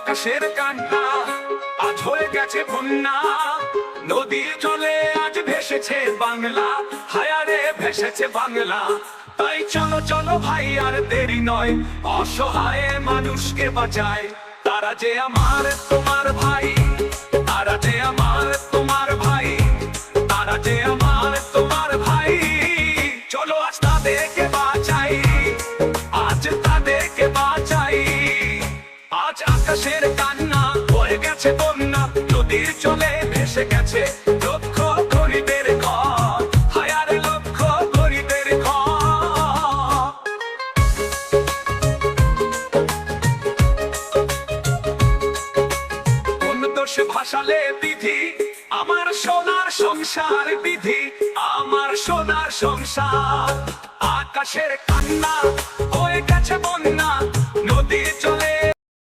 আকাশের কান্না আজ হয়ে গেছে বন্যা, নদীর জলে আজ ভেসেছে বাংলা, হায়ারে ভেসেছে বাংলা। তাই চলো চলো ভাই আর দেরি নয়, অসহায় মানুষকে বাঁচায়। তারা যে আমার তোমার ভাই, তারা যে আমার তোমার ভাই, তারা যে আমার তোমার ভাই। চলো আজ তাদেরকে বাঁচাই, আজ তাদেরকে বাঁচাই। আজ আকাশের কান্না হয়ে গেছে বন্যা, নদীর জলে ভেসে গেছে লক্ষ গরিবের ঘর, হায়ার লক্ষ গরিবের ঘর। কোন দোষে ভাসালে বিধি আমার সোনার সংসার, বিধি আমার সোনার সংসার। আকাশের কান্না